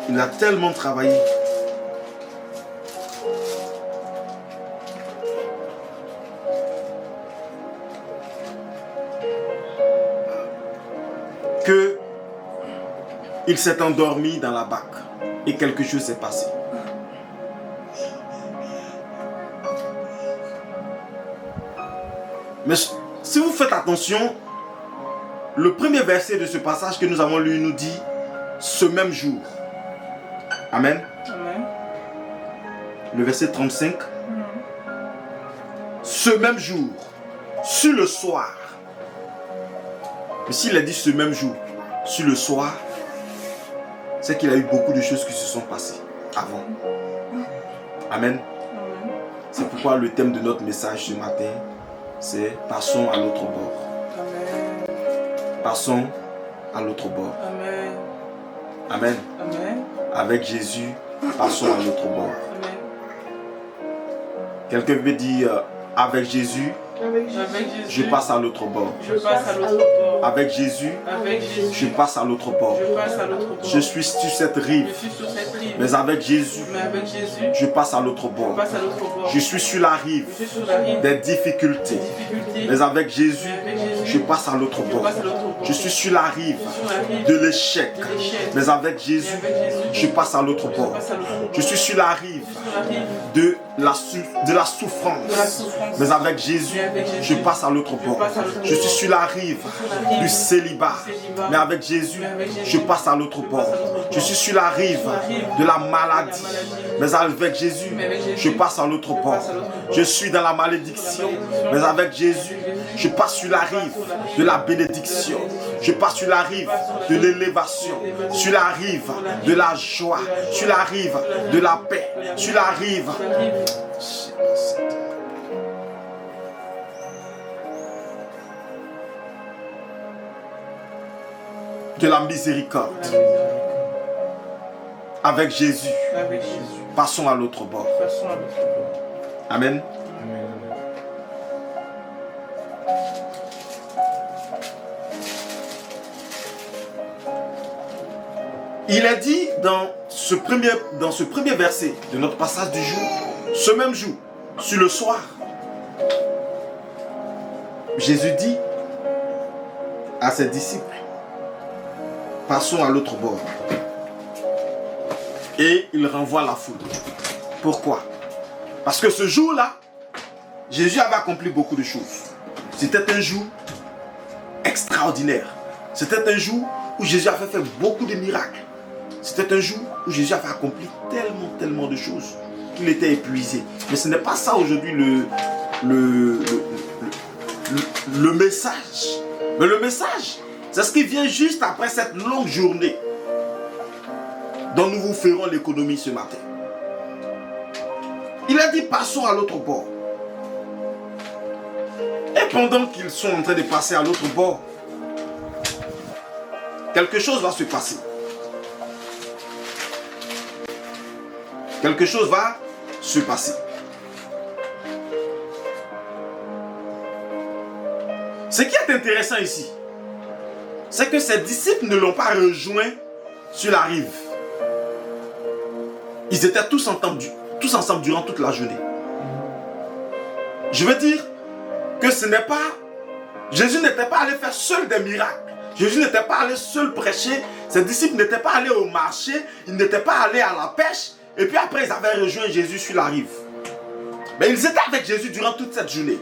Il a tellement travaillé. Que il s'est endormi dans la barque et quelque chose s'est passé. Mais si vous faites attention, le premier verset de ce passage que nous avons lu nous dit ce même jour. Amen. Amen. Le verset 35. Ce même jour, sur le soir. Mais s'il a dit ce même jour, sur le soir, c'est qu'il a eu beaucoup de choses qui se sont passées avant. Amen. C'est pourquoi le thème de notre message ce matin, c'est passons à l'autre bord. Amen. Passons à l'autre bord. Amen. Amen. Amen. Avec Jésus, passons à l'autre bord. Amen. Quelqu'un veut dire avec Jésus, Avec Jésus, je passe à l'autre bord. je passe à l'autre bord. Avec Jésus, Avec Jésus, je passe à l'autre bord. je passe à l'autre bord. Je suis sur cette Je rive. suis sur cette rive. Mais avec Jésus, Mais avec Jésus, je passe à l'autre je bord. passe à l'autre bord. Je suis sur la rive Je suis sur la rive des difficultés. des difficultés. Mais avec Jésus, Mais avec Jésus, je passe à l'autre je bord. passe à l'autre bord. Je suis sur la rive sur la rive de l'échec. de l'échec. Mais avec Jésus, Mais avec Jésus, je passe à l'autre je bord. passe à l'autre bord. Je suis sur la rive Sur la rive de la de la souffrance. souffrance. Mais avec Jésus, Mais avec Jésus, je passe à l'autre bord. passe à l'autre Je suis bord. sur la rive sur la rive du célibat. du célibat. Mais avec Jésus, Mais avec Jésus, je passe à l'autre bord. passe à l'autre bord. Je suis sur la rive de la maladie. Mais avec Jésus, Mais avec Jésus, je passe à l'autre bord. passe à l'autre bord. Je suis dans la malédiction. Mais avec Jésus, je passe sur la rive de la bénédiction. Je passe sur la rive de l'élévation. Sur la rive de la joie. Sur la rive de la paix. Sur la rive de la miséricorde. Avec Jésus, Avec Jésus, passons à l'autre bord. passons à l'autre bord. Amen. Il est dit dans ce premier verset de notre passage du jour, ce même jour, sur le soir, Jésus dit à ses disciples, passons à l'autre bord. Et il renvoie la foule. Pourquoi? Parce que ce jour-là, Jésus avait accompli beaucoup de choses. C'était un jour extraordinaire. C'était un jour où Jésus avait fait beaucoup de miracles. C'était un jour où Jésus avait accompli tellement de choses qu'il était épuisé. Mais ce n'est pas ça aujourd'hui le message. Mais le message, c'est ce qui vient juste après cette longue journée dont nous vous ferons l'économie ce matin. Il a dit passons à l'autre bord. Et pendant qu'ils sont en train de passer à l'autre bord, quelque chose va se passer. Quelque chose va se passer. Ce qui est intéressant ici, c'est que ses disciples ne l'ont pas rejoint sur la rive. Ils étaient tous ensemble durant toute la journée. Je veux dire que Jésus n'était pas allé faire seul des miracles. Jésus n'était pas allé seul prêcher. Ses disciples n'étaient pas allés au marché. Ils n'étaient pas allés à la pêche. Et puis après, ils avaient rejoint Jésus sur la rive. Mais ils étaient avec Jésus durant toute cette journée.